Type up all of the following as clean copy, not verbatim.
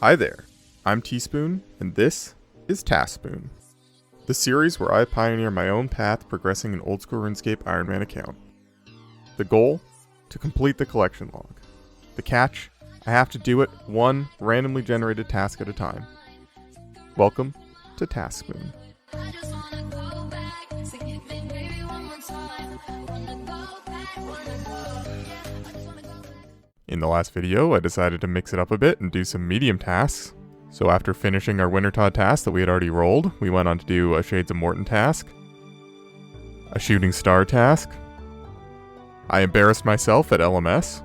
Hi there, I'm Teaspoon, and this is TaskSpoon, the series where I pioneer my own path progressing an Old School RuneScape Iron Man account. The goal? To complete the collection log. The catch? I have to do it one randomly generated task at a time. Welcome to TaskSpoon. In the last video, I decided to mix it up a bit and do some medium tasks. So after finishing our Wintertod task that we had already rolled, we went on to do a Shades of Morton task, a Shooting Star task, I embarrassed myself at LMS,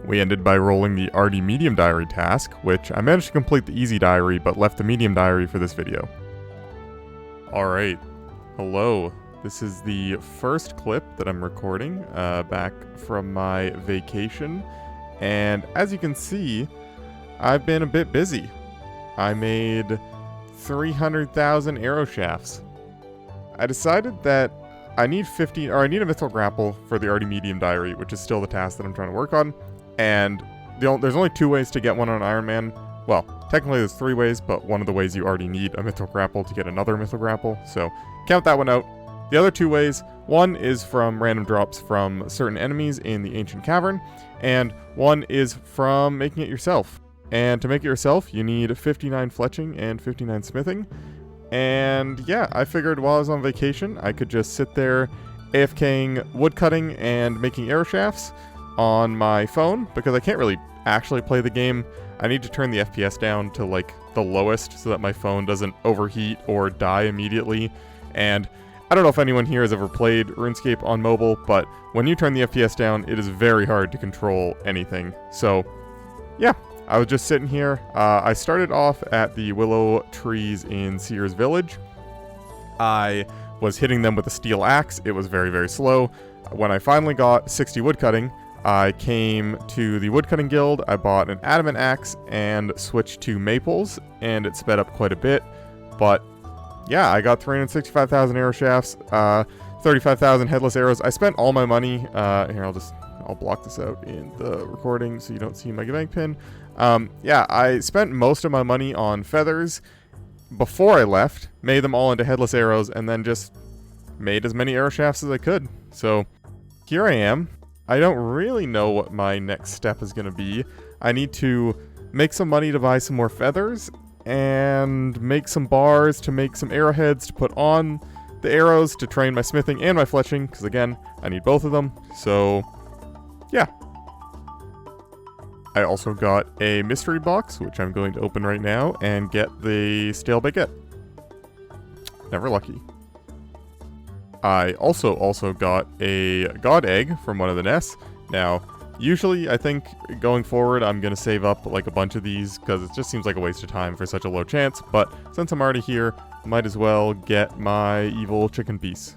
we ended by rolling the Ardougne Medium Diary task, which I managed to complete the easy diary but left the medium diary for this video. Alright, hello. This is the first clip that I'm recording back from my vacation, and as you can see, I've been a bit busy. I made 300,000 arrow shafts. I decided that I need a Mythril Grapple for the Ardougne Medium Diary, which is still the task that I'm trying to work on, and there's only 2 ways to get one on Iron Man. Well, technically there's 3 ways, but one of the ways you already need a Mythril Grapple to get another Mythril Grapple, so count that one out. The other 2 ways, one is from random drops from certain enemies in the Ancient Cavern, and one is from making it yourself. And to make it yourself, you need 59 fletching and 59 smithing. And yeah, I figured while I was on vacation, I could just sit there AFKing woodcutting and making arrow shafts on my phone, because I can't really actually play the game. I need to turn the FPS down to like the lowest so that my phone doesn't overheat or die immediately. And I don't know if anyone here has ever played RuneScape on mobile, but when you turn the FPS down, it is very hard to control anything. So yeah, I was just sitting here. I started off at the willow trees in Seer's Village. I was hitting them with a steel axe. It was very, very slow. When I finally got 60 woodcutting, I came to the woodcutting guild. I bought an adamant axe and switched to maples, and it sped up quite a bit. But yeah, I got 365,000 arrow shafts, 35,000 headless arrows. I spent all my money. Here, I'll block this out in the recording so you don't see my bank pin. Yeah, I spent most of my money on feathers before I left, made them all into headless arrows, and then just made as many arrow shafts as I could. So here I am. I don't really know what my next step is going to be. I need to make some money to buy some more feathers, and make some bars to make some arrowheads to put on the arrows to train my smithing and my fletching, because again, I need both of them. So yeah. I also got a mystery box, which I'm going to open right now, and get the stale baguette. Never lucky. I also got a god egg from one of the nests. Now, usually, I think, going forward, I'm going to save up, like, a bunch of these, because it just seems like a waste of time for such a low chance, but since I'm already here, I might as well get my evil chicken piece.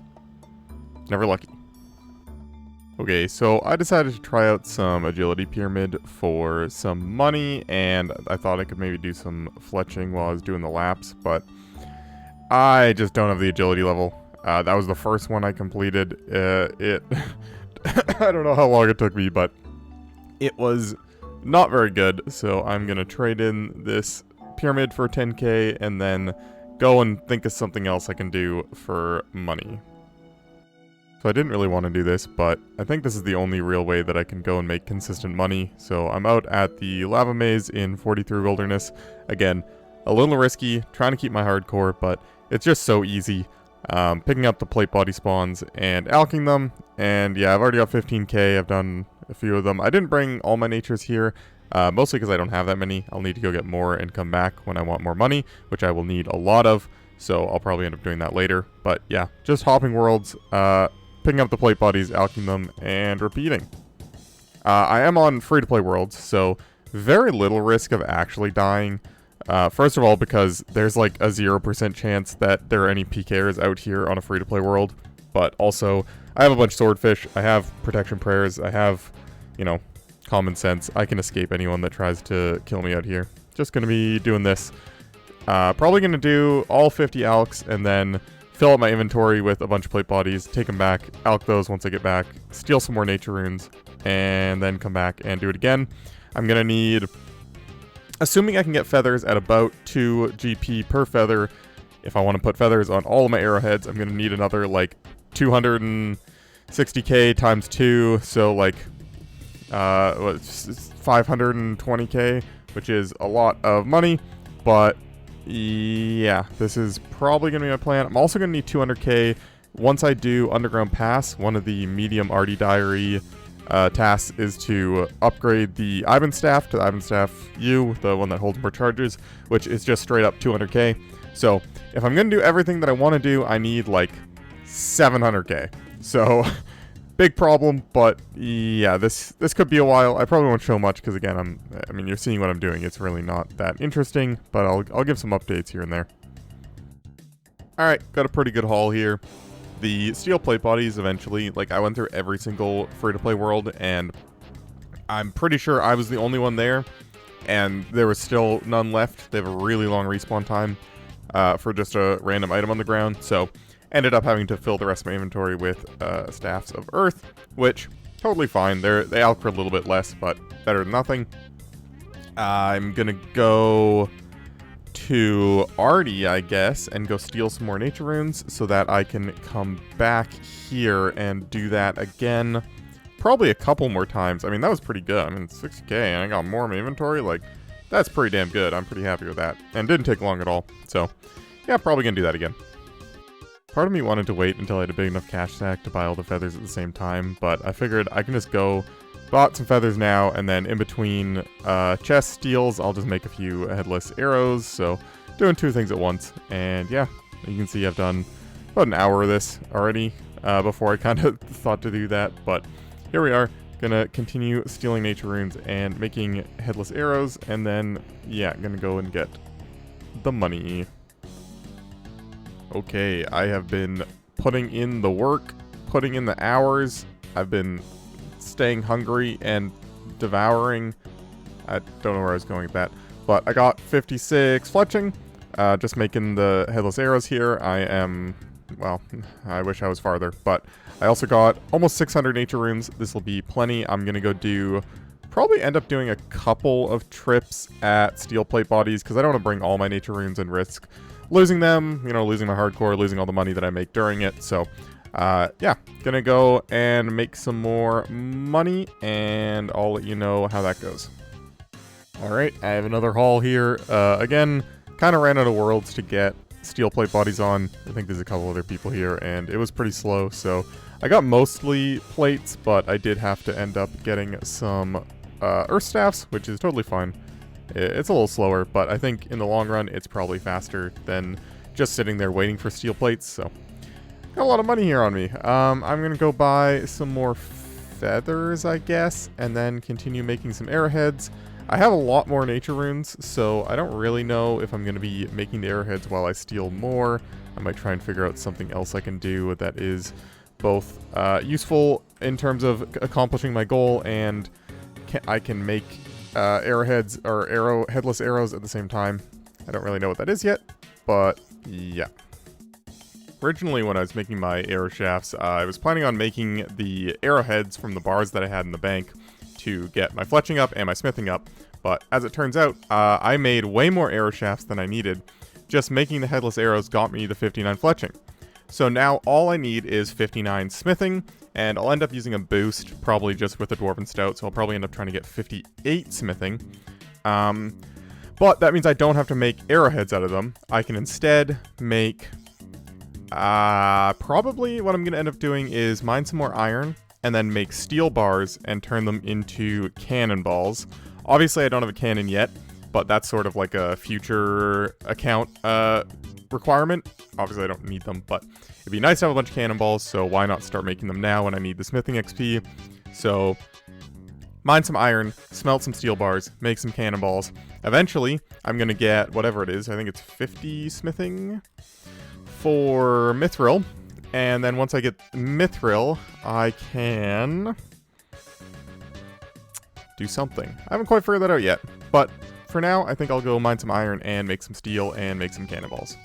Never lucky. Okay, so I decided to try out some agility pyramid for some money, and I thought I could maybe do some fletching while I was doing the laps, but I just don't have the agility level. That was the first one I completed. I don't know how long it took me, but it was not very good, so I'm going to trade in this pyramid for 10k and then go and think of something else I can do for money. So I didn't really want to do this, but I think this is the only real way that I can go and make consistent money. So I'm out at the lava maze in 43 Wilderness. Again, a little risky, trying to keep my hardcore, but it's just so easy. Picking up the plate body spawns and alching them, and yeah, I've already got 15k, I've done a few of them. I didn't bring all my natures here, mostly because I don't have that many. I'll need to go get more and come back when I want more money, which I will need a lot of, so I'll probably end up doing that later. But yeah, just hopping worlds, picking up the plate bodies, alching them, and repeating. I am on free-to-play worlds, so very little risk of actually dying. First of all, because there's like a 0% chance that there are any PKers out here on a free-to-play world, but also, I have a bunch of swordfish, I have protection prayers, I have, you know, common sense. I can escape anyone that tries to kill me out here. Just gonna be doing this. Probably gonna do all 50 alks, and then fill up my inventory with a bunch of plate bodies, take them back, alch those once I get back, steal some more nature runes, and then come back and do it again. I'm gonna need assuming I can get feathers at about 2 GP per feather. If I want to put feathers on all of my arrowheads, I'm going to need another, like, 260k times 2, so, like, 520k, which is a lot of money, but, yeah, this is probably going to be my plan. I'm also going to need 200k once I do Underground Pass. One of the medium Ardougne Diary tasks is to upgrade the Ivan Staff to the Ivan Staff U, the one that holds more charges, which is just straight up 200k. So if I'm going to do everything that I want to do, I need like 700k. So big problem, but yeah, this could be a while. I probably won't show much because again, I mean, you're seeing what I'm doing. It's really not that interesting, but I'll give some updates here and there. All right, got a pretty good haul here. The steel plate bodies eventually, like I went through every single free-to-play world, and I'm pretty sure I was the only one there, and there was still none left. They have a really long respawn time for just a random item on the ground, so ended up having to fill the rest of my inventory with Staffs of Earth, which, totally fine. They out for a little bit less, but better than nothing. I'm gonna go to Artie, I guess, and go steal some more nature runes so that I can come back here and do that again. Probably a couple more times. I mean, that was pretty good. I mean, 60k and I got more in my inventory. Like, that's pretty damn good. I'm pretty happy with that. And didn't take long at all. So, yeah, probably gonna do that again. Part of me wanted to wait until I had a big enough cash stack to buy all the feathers at the same time, but I figured I can just go bought some feathers now, and then in between chest steals, I'll just make a few headless arrows, so doing 2 things at once. And yeah, you can see I've done about an hour of this already before I kind of thought to do that, but here we are, gonna continue stealing nature runes and making headless arrows, and then, yeah, gonna go and get the money. Okay, I have been putting in the work, putting in the hours. I've been staying hungry and devouring. I don't know where I was going with that, but I got 56 fletching, just making the headless arrows here. I am, well, I wish I was farther, but I also got almost 600 nature runes. This will be plenty. I'm gonna go probably end up doing a couple of trips at steel plate bodies because I don't want to bring all my nature runes and risk losing them, you know, losing my hardcore, losing all the money that I make during it. So yeah, gonna go and make some more money, and I'll let you know how that goes. Alright, I have another haul here. Again, kind of ran out of worlds to get steel plate bodies on. I think there's a couple other people here, and it was pretty slow, so I got mostly plates, but I did have to end up getting some earth staffs, which is totally fine. It's a little slower, but I think in the long run, it's probably faster than just sitting there waiting for steel plates, so got a lot of money here on me. I'm gonna go buy some more feathers, I guess, and then continue making some arrowheads. I have a lot more nature runes, so I don't really know if I'm gonna be making the arrowheads while I steal more. I might try and figure out something else I can do that is both useful in terms of accomplishing my goal, and I can make arrowheads or headless arrows at the same time. I don't really know what that is yet, but yeah. Originally, when I was making my arrow shafts, I was planning on making the arrowheads from the bars that I had in the bank to get my fletching up and my smithing up, but as it turns out, I made way more arrow shafts than I needed. Just making the headless arrows got me the 59 fletching. So now all I need is 59 smithing, and I'll end up using a boost, probably just with the Dwarven Stout, so I'll probably end up trying to get 58 smithing. But that means I don't have to make arrowheads out of them. I can instead make... probably what I'm going to end up doing is mine some more iron, and then make steel bars and turn them into cannonballs. Obviously, I don't have a cannon yet, but that's sort of like a future account requirement. Obviously, I don't need them, but it'd be nice to have a bunch of cannonballs, so why not start making them now when I need the smithing XP? So, mine some iron, smelt some steel bars, make some cannonballs. Eventually, I'm going to get whatever it is. I think it's 50 smithing for mithril, and then once I get mithril, I can do something. I haven't quite figured that out yet, but for now, I think I'll go mine some iron and make some steel and make some cannonballs.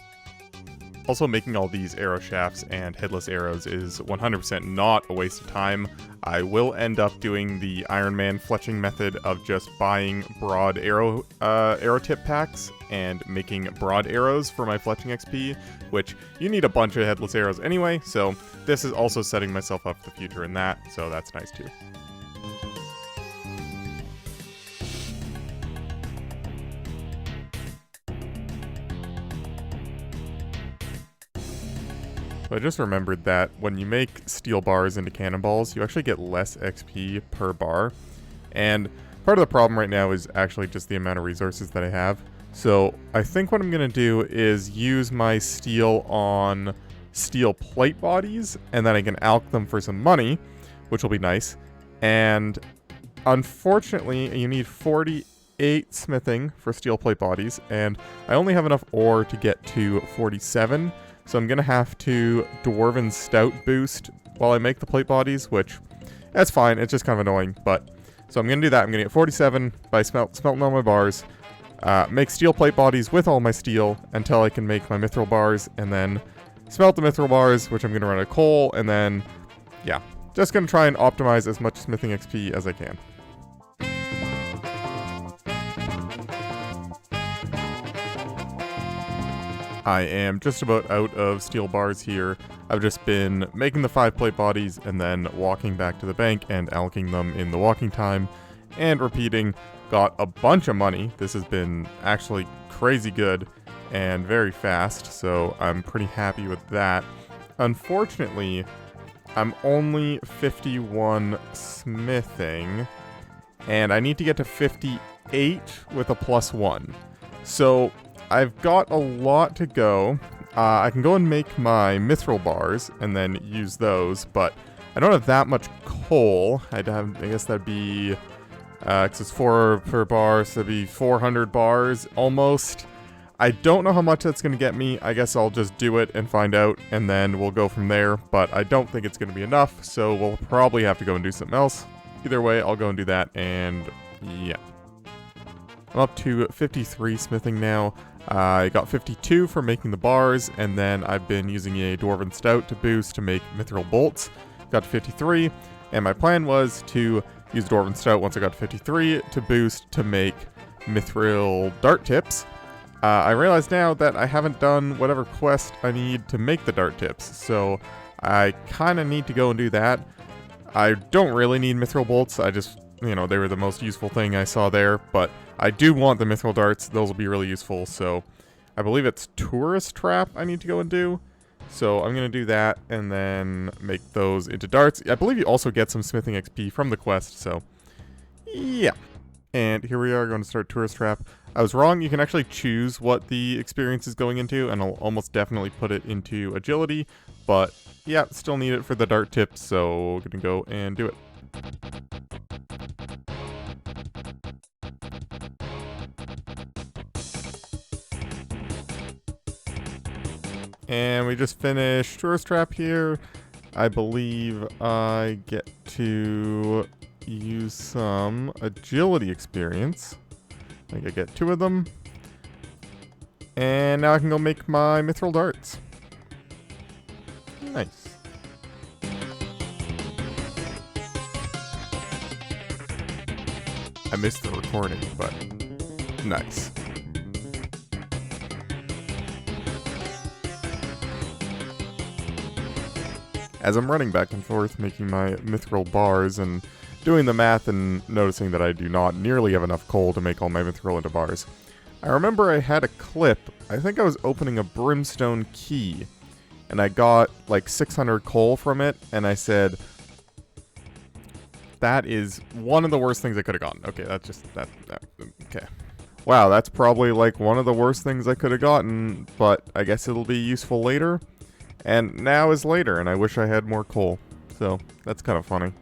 Also, making all these arrow shafts and headless arrows is 100% not a waste of time. I will end up doing the Iron Man fletching method of just buying broad arrow tip packs and making broad arrows for my fletching XP, which you need a bunch of headless arrows anyway, so this is also setting myself up for the future in that, so that's nice too. So I just remembered that when you make steel bars into cannonballs, you actually get less XP per bar. And part of the problem right now is actually just the amount of resources that I have. So I think what I'm going to do is use my steel on steel plate bodies, and then I can alch them for some money, which will be nice. And unfortunately, you need 48 smithing for steel plate bodies, and I only have enough ore to get to 47. So I'm going to have to Dwarven Stout boost while I make the plate bodies, which, that's fine, it's just kind of annoying, but, so I'm going to do that. I'm going to get 47 by smelting all my bars, make steel plate bodies with all my steel until I can make my mithril bars, and then smelt the mithril bars, which I'm going to run out of coal, and then, yeah, just going to try and optimize as much smithing XP as I can. I am just about out of steel bars here. I've just been making the 5 plate bodies and then walking back to the bank and alching them in the walking time and repeating. Got a bunch of money. This has been actually crazy good and very fast, so I'm pretty happy with that. Unfortunately, I'm only 51 smithing, and I need to get to 58 with a +1. So I've got a lot to go. I can go and make my mithril bars and then use those, but I don't have that much coal. I guess that'd be, because it's 4 per bar, so that'd be 400 bars almost. I don't know how much that's going to get me. I guess I'll just do it and find out, and then we'll go from there, but I don't think it's going to be enough, so we'll probably have to go and do something else. Either way, I'll go and do that, and yeah. I'm up to 53 smithing now. I got 52 for making the bars, and then I've been using a Dwarven Stout to boost to make mithril bolts. Got to 53, and my plan was to use Dwarven Stout once I got to 53 to boost to make mithril dart tips. I realize now that I haven't done whatever quest I need to make the dart tips, so I kind of need to go and do that. I don't really need mithril bolts, I just, you know, they were the most useful thing I saw there, but I do want the mithril darts. Those will be really useful, so I believe it's Tourist Trap I need to go and do. So I'm going to do that and then make those into darts. I believe you also get some smithing XP from the quest, so yeah. And here we are going to start Tourist Trap. I was wrong, you can actually choose what the experience is going into, and I'll almost definitely put it into agility, but yeah, still need it for the dart tips, so I'm going to go and do it. And we just finished Tourist Trap here. I believe I get to use some agility experience. I think I get 2 of them. And now I can go make my mithril darts. Nice. I missed the recording, but nice. As I'm running back and forth making my mithril bars and doing the math and noticing that I do not nearly have enough coal to make all my mithril into bars, I remember I had a clip. I think I was opening a brimstone key, and I got like 600 coal from it, and I said, that is one of the worst things I could have gotten. Okay, that's just, okay. Wow, that's probably like one of the worst things I could have gotten, but I guess it'll be useful later. And now is later, and I wish I had more coal. So, that's kind of funny.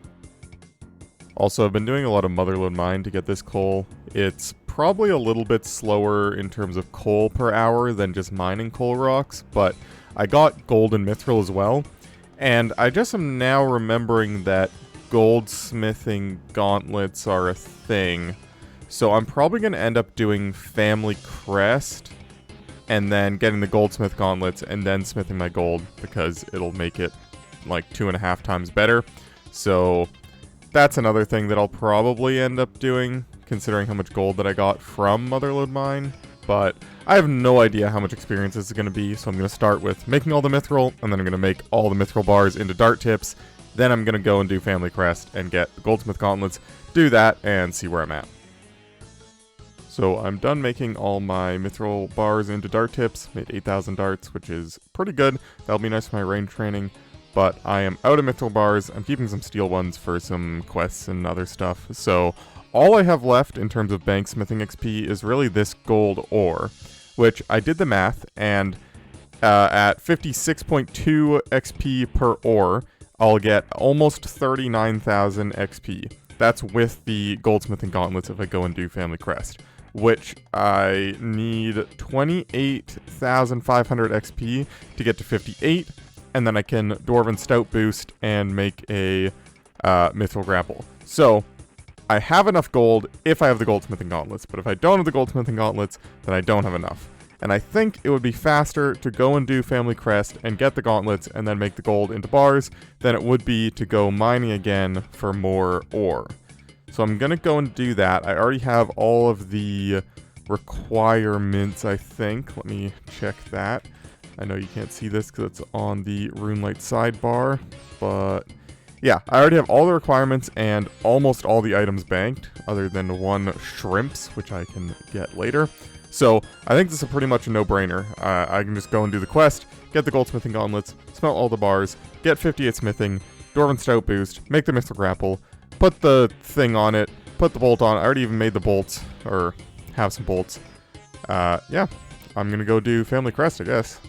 Also, I've been doing a lot of Motherlode Mine to get this coal. It's probably a little bit slower in terms of coal per hour than just mining coal rocks, but I got gold and mithril as well. And I just am now remembering that goldsmithing gauntlets are a thing. So I'm probably going to end up doing Family Crest and then getting the goldsmith gauntlets, and then smithing my gold, because it'll make it like 2.5 times better. So that's another thing that I'll probably end up doing, considering how much gold that I got from Motherlode Mine. But I have no idea how much experience this is going to be, so I'm going to start with making all the mithril, and then I'm going to make all the mithril bars into dart tips. Then I'm going to go and do Family Crest and get the goldsmith gauntlets, do that, and see where I'm at. So I'm done making all my mithril bars into dart tips, made 8,000 darts, which is pretty good. That'll be nice for my range training. But I am out of mithril bars. I'm keeping some steel ones for some quests and other stuff. So all I have left in terms of bank smithing XP is really this gold ore, which I did the math, and at 56.2 XP per ore, I'll get almost 39,000 XP. That's with the goldsmithing gauntlets if I go and do Family Crest, which I need 28,500 XP to get to 58, and then I can Dwarven Stout boost and make a Mithril Grapple. So I have enough gold if I have the goldsmithing gauntlets, but if I don't have the goldsmithing gauntlets, then I don't have enough. And I think it would be faster to go and do Family Crest and get the gauntlets and then make the gold into bars than it would be to go mining again for more ore. So I'm going to go and do that. I already have all of the requirements, I think. Let me check that. I know you can't see this because it's on the RuneLite sidebar, but yeah, I already have all the requirements and almost all the items banked, other than one shrimps, which I can get later. So I think this is pretty much a no-brainer. I can just go and do the quest, get the goldsmithing gauntlets, smelt all the bars, get 58 smithing, Dwarven Stout boost, make the Mithril Grapple, put the thing on it, put the bolt on. I already even made the bolts, or have some bolts. Yeah, I'm gonna go do Family Crest, I guess.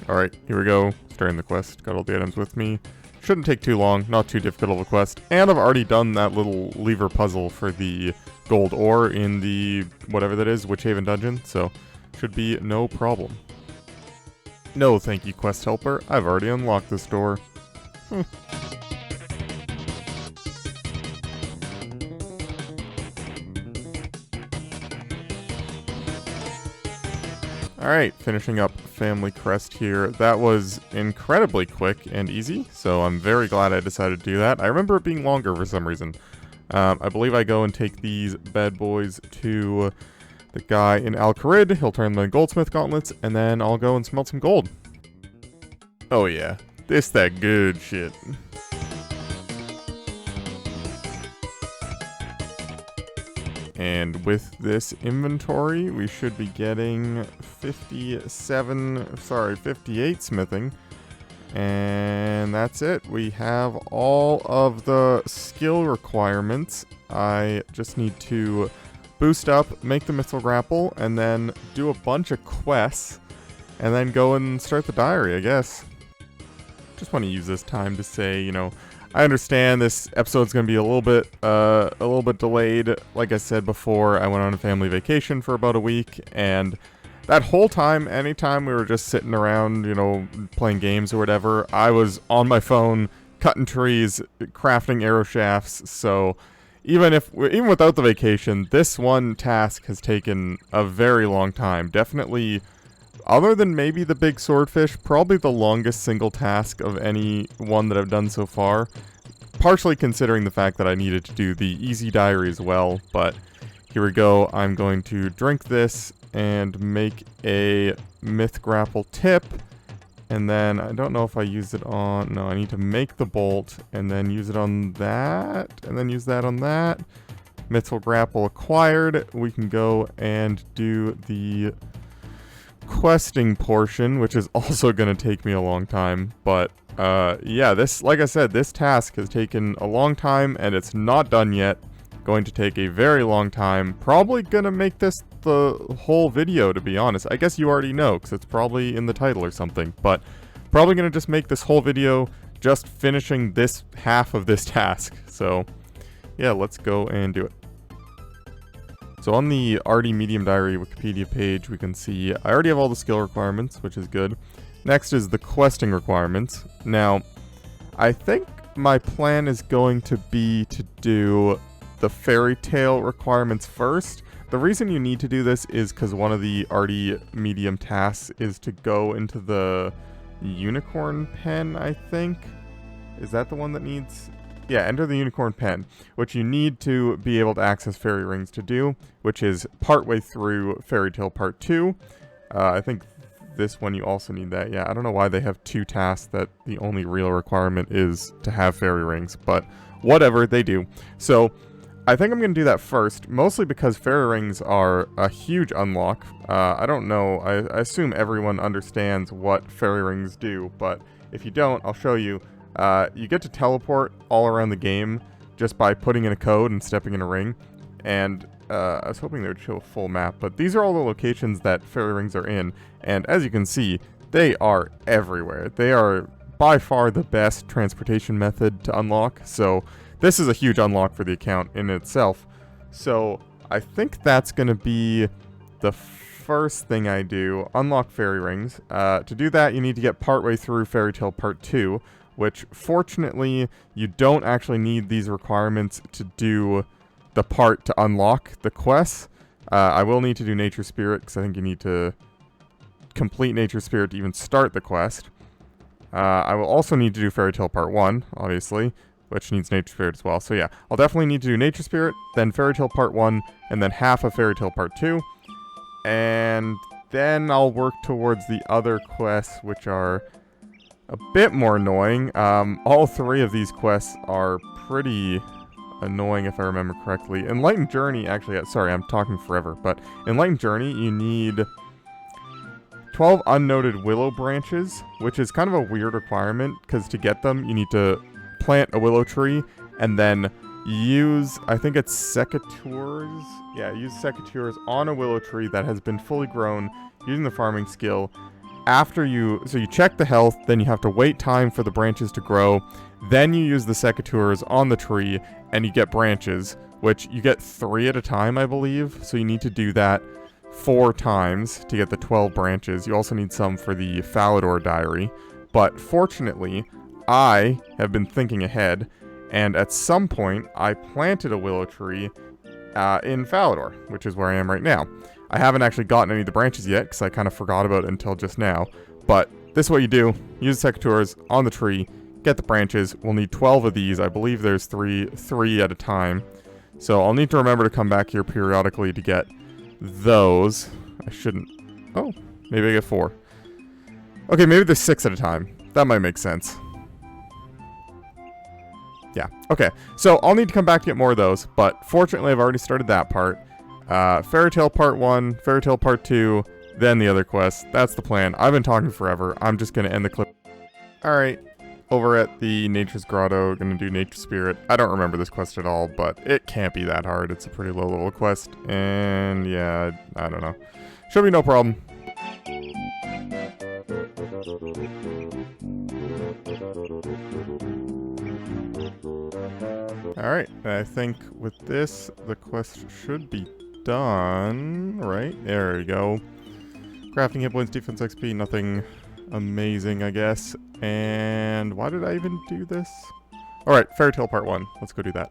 Alright, here we go. Starting the quest. Got all the items with me. Shouldn't take too long, not too difficult of a quest. And I've already done that little lever puzzle for the gold ore in the, whatever that is, Witch Haven dungeon, so should be no problem. No thank you, quest helper. I've already unlocked this door. Alright, finishing up Family Crest here. That was incredibly quick and easy, so I'm very glad I decided to do that. I remember it being longer for some reason. I believe I go and take these bad boys to the guy in Al-Kharid. He'll turn the goldsmith gauntlets, and then I'll go and smelt some gold. Oh yeah, this that good shit. And with this inventory, we should be getting 58 smithing. And that's it. We have all of the skill requirements. I just need to boost up, make the Mithril Grapple, and then do a bunch of quests, and then go and start the diary, I guess. Just want to use this time to say, you know, I understand this episode's going to be a little bit delayed. Like I said before, I went on a family vacation for about a week, and that whole time, anytime we were just sitting around, you know, playing games or whatever, I was on my phone, cutting trees, crafting arrow shafts. So even without the vacation, this one task has taken a very long time. Definitely, other than maybe the big swordfish, probably the longest single task of any one that I've done so far. Partially considering the fact that I needed to do the easy diary as well, but here we go. I'm going to drink this and make a Myth Grapple tip, and then I don't know if I use it on, no, I need to make the bolt, and then use it on that, and then use that on that. Mithril Grapple acquired. We can go and do the questing portion, which is also going to take me a long time, but yeah, this, like I said, this task has taken a long time, and it's not done yet. Going to take a very long time. Probably gonna make this the whole video, to be honest. I guess you already know, because it's probably in the title or something, but probably gonna just make this whole video just finishing this half of this task. So yeah, let's go and do it. So on the Ardougne Medium Diary Wikipedia page, we can see I already have all the skill requirements, which is good. Next is the questing requirements. Now, I think my plan is going to be to do the fairy tale requirements first, the reason you need to do this is because one of the Ardougne Medium tasks is to go into the unicorn pen, I think. Is that the one that needs... Yeah, enter the unicorn pen, which you need to be able to access fairy rings to do, which is partway through Fairy Tale Part 2. I think this one you also need that. Yeah, I don't know why they have 2 tasks that the only real requirement is to have fairy rings, but whatever, they do. So I think I'm going to do that first, mostly because fairy rings are a huge unlock. I don't know, I assume everyone understands what fairy rings do, but if you don't, I'll show you. You get to teleport all around the game just by putting in a code and stepping in a ring, and I was hoping they would show a full map, but these are all the locations that fairy rings are in, and as you can see, they are everywhere. They are by far the best transportation method to unlock, so this is a huge unlock for the account in itself. So I think that's going to be the first thing I do, unlock fairy rings. To do that, you need to get partway through Fairy Tale Part 2, which fortunately you don't actually need these requirements to do the part to unlock the quests. I will need to do Nature Spirit because I think you need to complete Nature Spirit to even start the quest. I will also need to do Fairy Tale Part 1, obviously, which needs Nature Spirit as well. So yeah, I'll definitely need to do Nature Spirit, then Fairy Tale Part 1, and then half of Fairy Tale Part 2. And then I'll work towards the other quests, which are a bit more annoying. All 3 of these quests are pretty annoying if I remember correctly. Enlightened Journey, actually, sorry, I'm talking forever, but Enlightened Journey, you need 12 unnoted willow branches, which is kind of a weird requirement, because to get them, you need to plant a willow tree, and then use, I think it's secateurs, yeah, use secateurs on a willow tree that has been fully grown using the farming skill. So you check the health, then you have to wait time for the branches to grow, then you use the secateurs on the tree, and you get branches, which you get 3 at a time, I believe, so you need to do that 4 times to get the 12 branches. You also need some for the Ardougne Diary, but fortunately, I have been thinking ahead, and at some point, I planted a willow tree in Ardougne, which is where I am right now. I haven't actually gotten any of the branches yet, because I kind of forgot about it until just now. But this is what you do. Use the secateurs on the tree, get the branches. We'll need 12 of these. I believe there's three at a time. So I'll need to remember to come back here periodically to get those. I shouldn't... Oh, maybe I get 4. Okay, maybe there's 6 at a time. That might make sense. Yeah, okay. So I'll need to come back to get more of those, but fortunately I've already started that part. Fairy Tale Part 1, Fairy Tale Part 2, then the other quests. That's the plan. I've been talking forever. I'm just going to end the clip. Alright, over at the Nature's Grotto, going to do Nature Spirit. I don't remember this quest at all, but it can't be that hard. It's a pretty low level quest, and yeah, I don't know. Should be no problem. Alright, I think with this, the quest should be done, right? There we go. Crafting hit points, defense XP, nothing amazing, I guess. And why did I even do this? Alright, Fairy Tale Part 1. Let's go do that.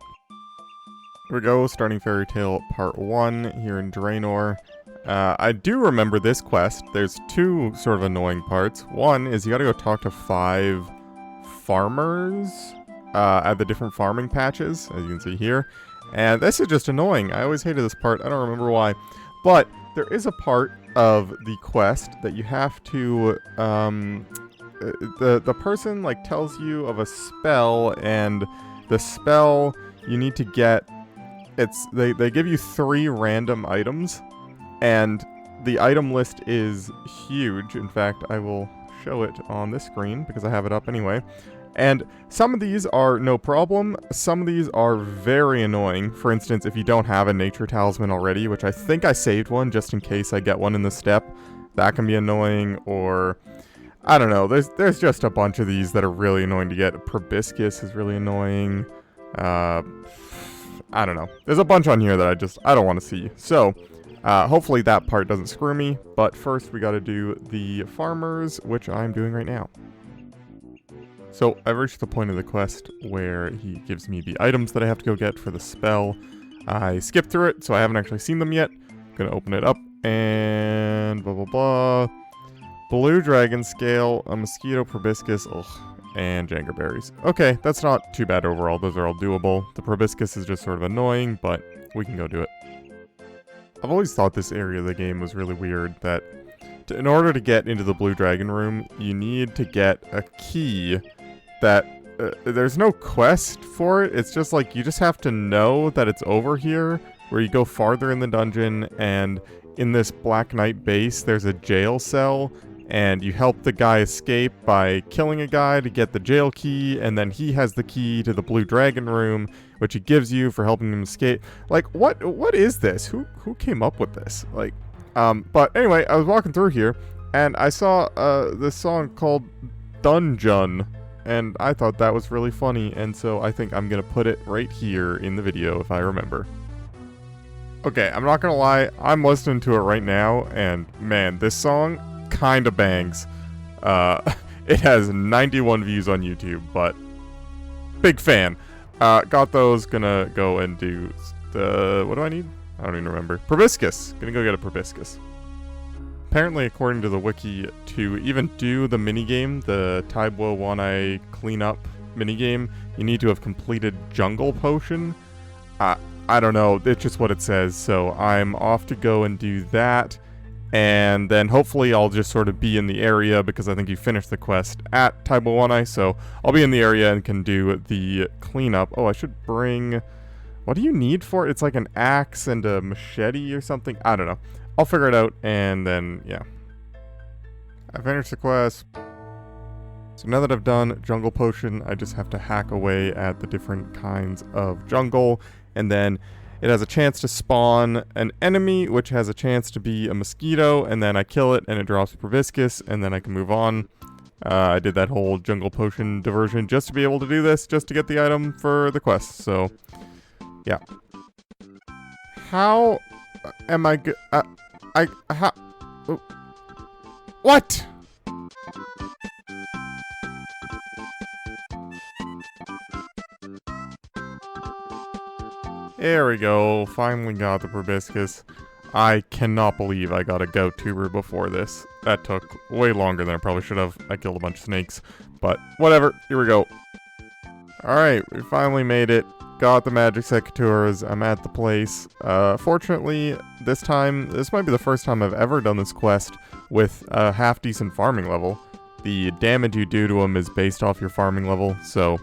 Here we go, starting Fairy Tale Part 1 here in Draenor. I do remember this quest. There's 2 sort of annoying parts. One is you gotta go talk to 5 farmers at the different farming patches, as you can see here. And this is just annoying. I always hated this part. I don't remember why. But there is a part of the quest that you have to... the person, like, tells you of a spell, and the spell you need to get... They give you 3 random items, and the item list is huge. In fact, I will show it on this screen, because I have it up anyway. And some of these are no problem, some of these are very annoying. For instance, if you don't have a nature talisman already, which I think I saved one just in case I get one in the step, that can be annoying, or... I don't know, there's just a bunch of these that are really annoying to get. Proboscis is really annoying. I don't know. There's a bunch on here that I don't want to see. So, hopefully that part doesn't screw me, but first we gotta do the farmers, which I'm doing right now. So I've reached the point of the quest where he gives me the items that I have to go get for the spell. I skipped through it, so I haven't actually seen them yet, Gonna open it up and blah blah blah. Blue dragon scale, a mosquito proboscis, and jangerberries. Okay, that's not too bad overall. Those are all doable. The proboscis is just sort of annoying, but we can go do it. I've always thought this area of the game was really weird, that in order to get into the blue dragon room, you need to get a key that there's no quest for it. It's just like you just have to know that it's over here, where you go farther in the dungeon, and in this Black Knight base, there's a jail cell, and you help the guy escape by killing a guy to get the jail key, and then he has the key to the blue dragon room, which he gives you for helping him escape. Like, what is this? Who came up with this? Like, but anyway, I was walking through here, and I saw this song called Dungeon, and I thought that was really funny, and so I think I'm gonna put it right here in the video if I remember. Okay, I'm not gonna lie, I'm listening to it right now, and man, this song kinda bangs. It has 91 views on YouTube, but big fan. Got those, gonna go and do the, what do I need? I don't even remember. Proboscis, gonna go get a proboscis. Apparently, according to the wiki, to even do the minigame, the Taibo One-Eye cleanup minigame, you need to have completed Jungle Potion. I don't know, it's just what it says, so I'm off to go and do that, and then hopefully I'll just sort of be in the area, because I think you finished the quest at Taibo One-Eye, so I'll be in the area and can do the cleanup. Oh, I should bring... What do you need for it? It's like an axe and a machete or something? I don't know. I'll figure it out, and then, yeah. I finished the quest. So now that I've done Jungle Potion, I just have to hack away at the different kinds of jungle, and then it has a chance to spawn an enemy, which has a chance to be a mosquito, and then I kill it, and it drops a proboscis, and then I can move on. I did that whole Jungle Potion diversion just to be able to do this, just to get the item for the quest, so, yeah. How am I good? What? There we go. Finally got the proboscis. I cannot believe I got a goat tuber before this. That took way longer than I probably should have. I killed a bunch of snakes, but whatever. Here we go. Alright, we finally made it. Got the magic secateurs. I'm at the place. Fortunately, this might be the first time I've ever done this quest with a half-decent farming level. The damage you do to them is based off your farming level, so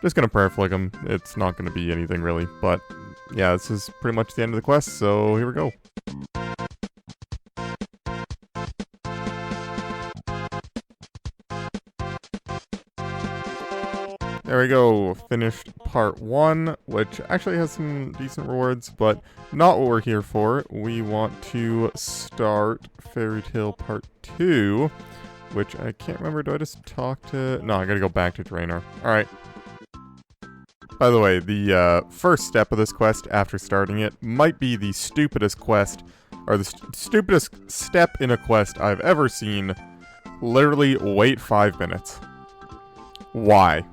just gonna prayer flick them. It's not gonna be anything really, but yeah, this is pretty much the end of the quest, so here we go. There we go, finished part 1, which actually has some decent rewards, but not what we're here for. We want to start Fairy Tale part 2, which I can't remember. Do I just talk to... No, I gotta go back to Draenor. Alright. By the way, the first step of this quest after starting it might be the stupidest quest, or the stupidest step in a quest I've ever seen. Literally, wait 5 minutes. Why?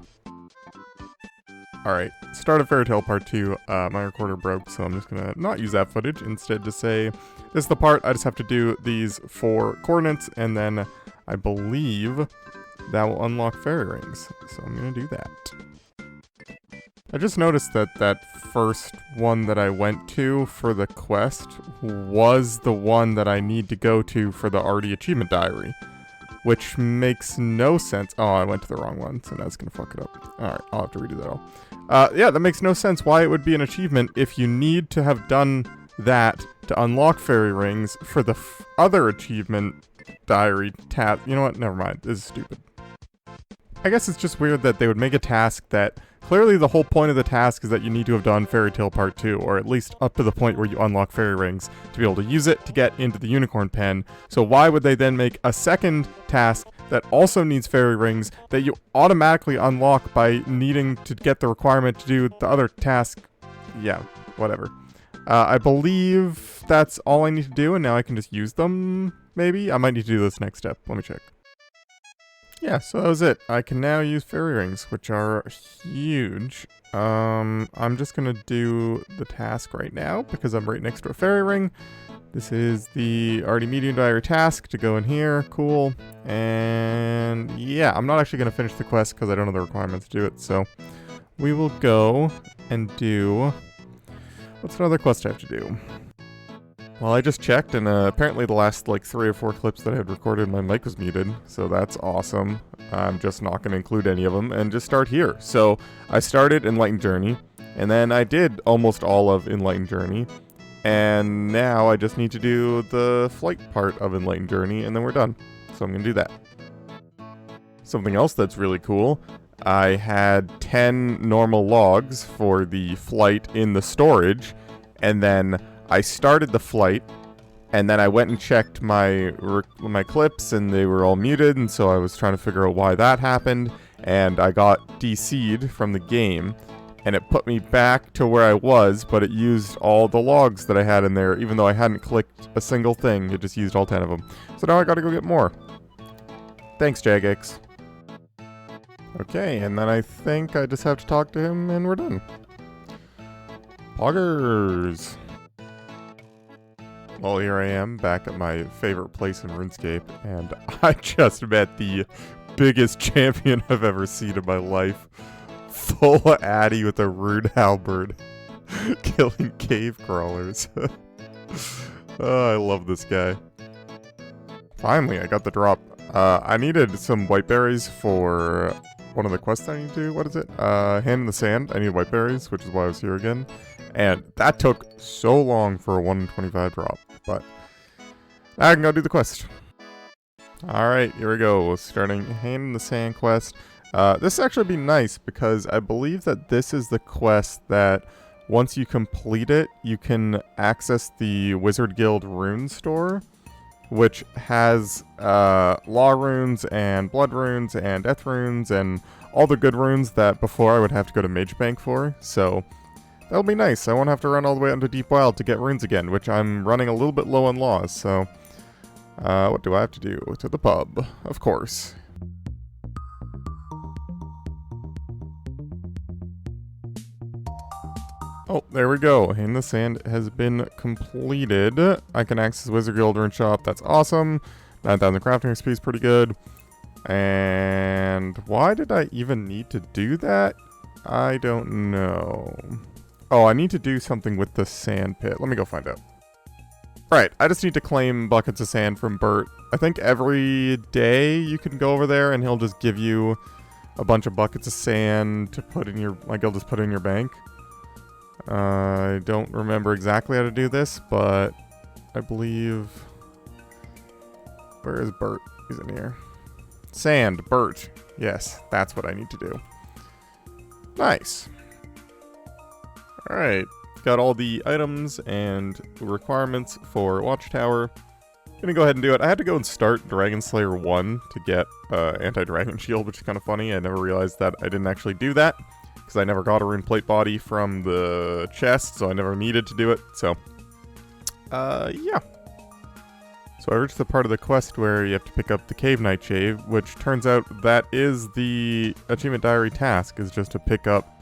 Alright, start of Fairy Tale Part 2, my recorder broke, so I'm just gonna not use that footage, instead just say, this is the part, I just have to do these 4 coordinates, and then I believe that will unlock fairy rings, so I'm gonna do that. I just noticed that that first one that I went to for the quest was the one that I need to go to for the Ardougne Achievement Diary. Which makes no sense. Oh, I went to the wrong one, so that's gonna fuck it up. Alright, I'll have to redo that all. Yeah, that makes no sense why it would be an achievement if you need to have done that to unlock fairy rings for the other achievement diary task. You know what? Never mind. This is stupid. I guess it's just weird that they would make a task that clearly the whole point of the task is that you need to have done Fairy Tale Part 2, or at least up to the point where you unlock fairy rings to be able to use it to get into the unicorn pen. So why would they then make a second task that also needs fairy rings that you automatically unlock by needing to get the requirement to do the other task? Yeah, whatever. I believe that's all I need to do, and now I can just use them, maybe? I might need to do this next step. Let me check. Yeah, so that was it. I can now use fairy rings, which are huge. I'm just gonna do the task right now, because I'm right next to a fairy ring. This is the Ardougne Medium Diary task to go in here. Cool. And yeah, I'm not actually going to finish the quest because I don't know the requirements to do it. So we will go and do... What's another quest I have to do? Well, I just checked, and apparently the last, like, 3 or 4 clips that I had recorded, my mic was muted, so that's awesome. I'm just not going to include any of them, and just start here. So, I started Enlightened Journey, and then I did almost all of Enlightened Journey, and now I just need to do the flight part of Enlightened Journey, and then we're done. So I'm going to do that. Something else that's really cool, I had 10 normal logs for the flight in the storage, and then I started the flight, and then I went and checked my clips, and they were all muted, and so I was trying to figure out why that happened, and I got DC'd from the game, and it put me back to where I was, but it used all the logs that I had in there, even though I hadn't clicked a single thing, it just used all 10 of them. So now I gotta go get more. Thanks, Jagex. Okay, and then I think I just have to talk to him, and we're done. Poggers! Well, here I am, back at my favorite place in RuneScape, and I just met the biggest champion I've ever seen in my life. Full Addy with a Rune halberd, killing cave crawlers. Oh, I love this guy. Finally, I got the drop. I needed some white berries for one of the quests I need to do. What is it? Hand in the Sand. I need white berries, which is why I was here again. And that took so long for a 1 in 25 drop. But I can go do the quest. Alright, here we go. Starting Hand in the Sand quest. This actually be nice because I believe that this is the quest that once you complete it, you can access the Wizard Guild rune store, which has law runes and blood runes and death runes and all the good runes that before I would have to go to Mage Bank for. So that'll be nice. I won't have to run all the way out into Deep Wild to get runes again, which I'm running a little bit low on laws, so... what do I have to do? To the pub, of course. Oh, there we go. Hand in the Sand has been completed. I can access Wizard Guild Rune Shop. That's awesome. 9,000 crafting XP is pretty good. And why did I even need to do that? I don't know. Oh, I need to do something with the sand pit. Let me go find out. Right, I just need to claim buckets of sand from Bert. I think every day you can go over there and he'll just give you a bunch of buckets of sand to put in your, like, he'll just put in your bank. I don't remember exactly how to do this, but I believe... Where is Bert? He's in here. Sand, Bert. Yes, that's what I need to do. Nice. Alright, got all the items and requirements for Watchtower. Gonna go ahead and do it. I had to go and start Dragon Slayer 1 to get anti-dragon shield, which is kind of funny. I never realized that I didn't actually do that, because I never got a rune plate body from the chest, so I never needed to do it, so... yeah. So I reached the part of the quest where you have to pick up the Cave Nightshade, which turns out that is the Achievement Diary task, is just to pick up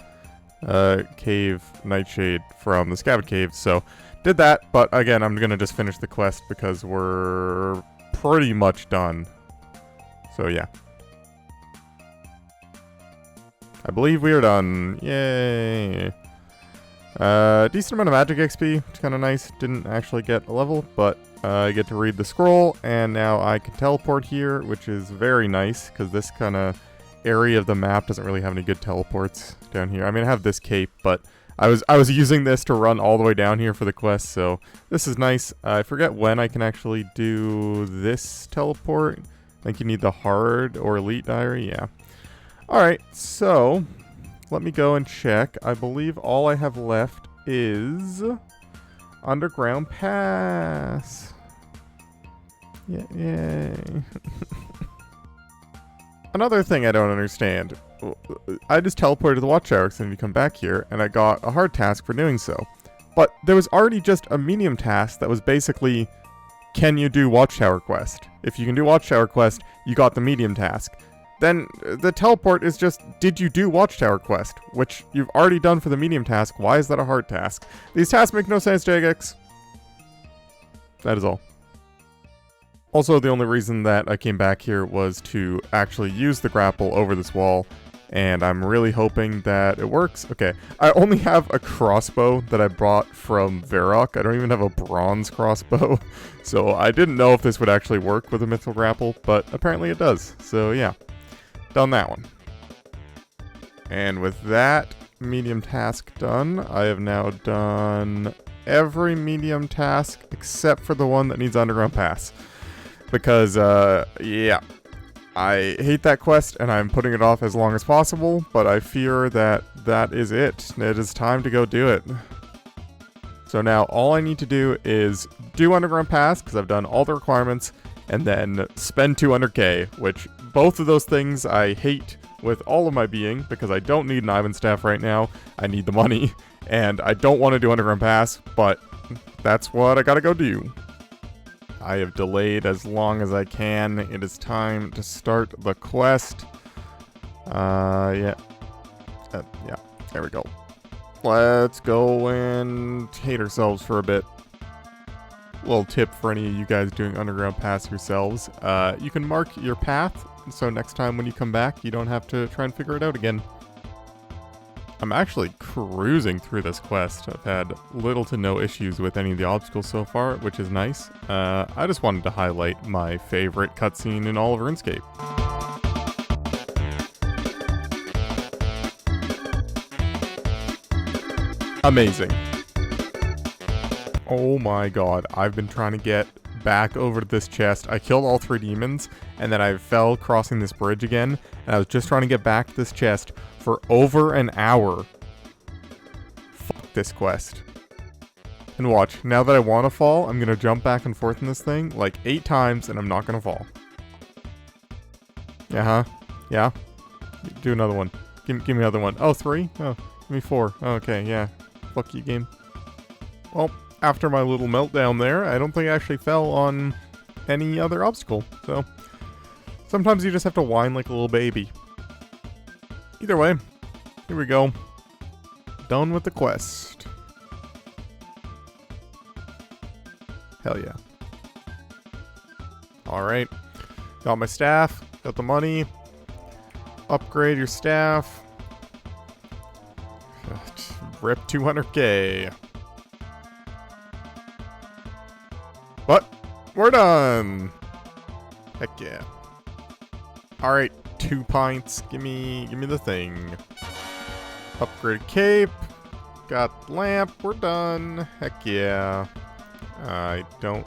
Cave Nightshade from the Scabbard Cave, so did that, but again, I'm gonna just finish the quest because we're pretty much done. So yeah. I believe we are done. Yay! Decent amount of magic XP, which is kind of nice. Didn't actually get a level, but I get to read the scroll, and now I can teleport here, which is very nice, because this kind of area of the map doesn't really have any good teleports down here. I mean, I have this cape, but I was using this to run all the way down here for the quest, so this is nice. I forget when I can actually do this teleport. I think you need the hard or elite diary, yeah. Alright, so let me go and check. I believe all I have left is Underground Pass. Yay. Another thing I don't understand. I just teleported to the Watchtower and you come back here, and I got a hard task for doing so. But there was already just a medium task that was basically, can you do Watchtower quest? If you can do Watchtower quest, you got the medium task. Then the teleport is just, did you do Watchtower quest? Which you've already done for the medium task. Why is that a hard task? These tasks make no sense, Jagex. That is all. Also, the only reason that I came back here was to actually use the grapple over this wall, and I'm really hoping that it works. Okay, I only have a crossbow that I bought from Varrock. I don't even have a bronze crossbow, so I didn't know if this would actually work with a mythical grapple, but apparently it does. So yeah, done that one. And with that medium task done, I have now done every medium task except for the one that needs underground pass. Because, yeah, I hate that quest and I'm putting it off as long as possible, but I fear that that is it. It is time to go do it. So now all I need to do is do underground pass, because I've done all the requirements, and then spend 200k, which both of those things I hate with all of my being, because I don't need an Ivan staff right now. I need the money, and I don't want to do underground pass, but that's what I gotta go do. I have delayed as long as I can. It is time to start the quest. Yeah, there we go. Let's go and hate ourselves for a bit. Little tip for any of you guys doing underground pass yourselves. You can mark your path, so next time when you come back, you don't have to try and figure it out again. I'm actually cruising through this quest. I've had little to no issues with any of the obstacles so far, which is nice. I just wanted to highlight my favorite cutscene in all of RuneScape. Amazing. Oh my god, I've been trying to get back over to this chest. I killed all 3 demons, and then I fell crossing this bridge again, and I was just trying to get back to this chest for over an hour. Fuck this quest. And watch, now that I want to fall, I'm gonna jump back and forth in this thing like 8 times, and I'm not gonna fall. Yeah. Do another one. Give me another one. Oh, 3? Oh, give me 4. Oh, okay, yeah. Fuck you, game. Well, after my little meltdown there, I don't think I actually fell on any other obstacle. So, sometimes you just have to whine like a little baby. Either way, here we go. Done with the quest. Hell yeah. Alright. Got my staff. Got the money. Upgrade your staff. Rip 200k. But we're done. Heck yeah. Alright, 2 pints. Give me the thing. Upgrade cape. Got lamp. We're done. Heck yeah. I don't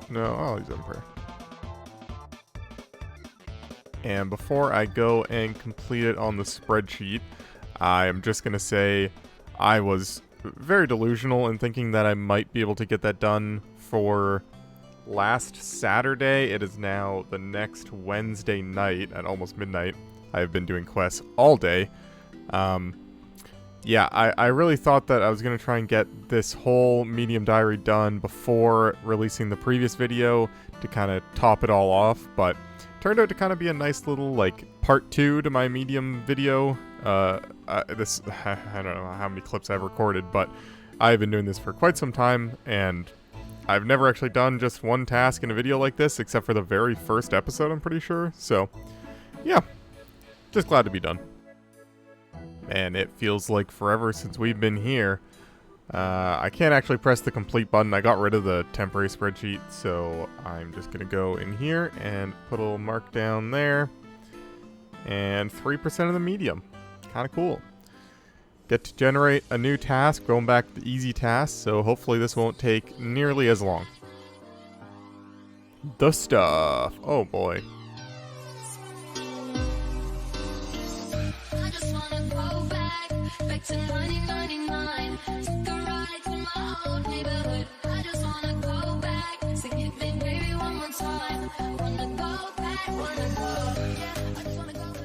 know. I'll use Emperor. And before I go and complete it on the spreadsheet, I'm just gonna say I was very delusional in thinking that I might be able to get that done for last Saturday. It is now the next Wednesday night at almost midnight. I've been doing quests all day. Yeah, I really thought that I was going to try and get this whole medium diary done before releasing the previous video to kind of top it all off, but turned out to kind of be a nice little, like, part 2 to my medium video. I don't know how many clips I've recorded, but I've been doing this for quite some time, and I've never actually done just one task in a video like this, except for the very first episode, I'm pretty sure. So, yeah, just glad to be done. And it feels like forever since we've been here. I can't actually press the complete button. I got rid of the temporary spreadsheet, so I'm just going to go in here and put a little mark down there. And 3% of the medium. Kind of cool. Get to generate a new task, going back to the easy tasks, so hopefully this won't take nearly as long. The stuff. Oh boy. I just wanna go back to 1999. Take a ride to my old neighborhood. I just wanna go back, sing it baby one more time. Wanna go back, wanna go. Yeah, I just wanna go back.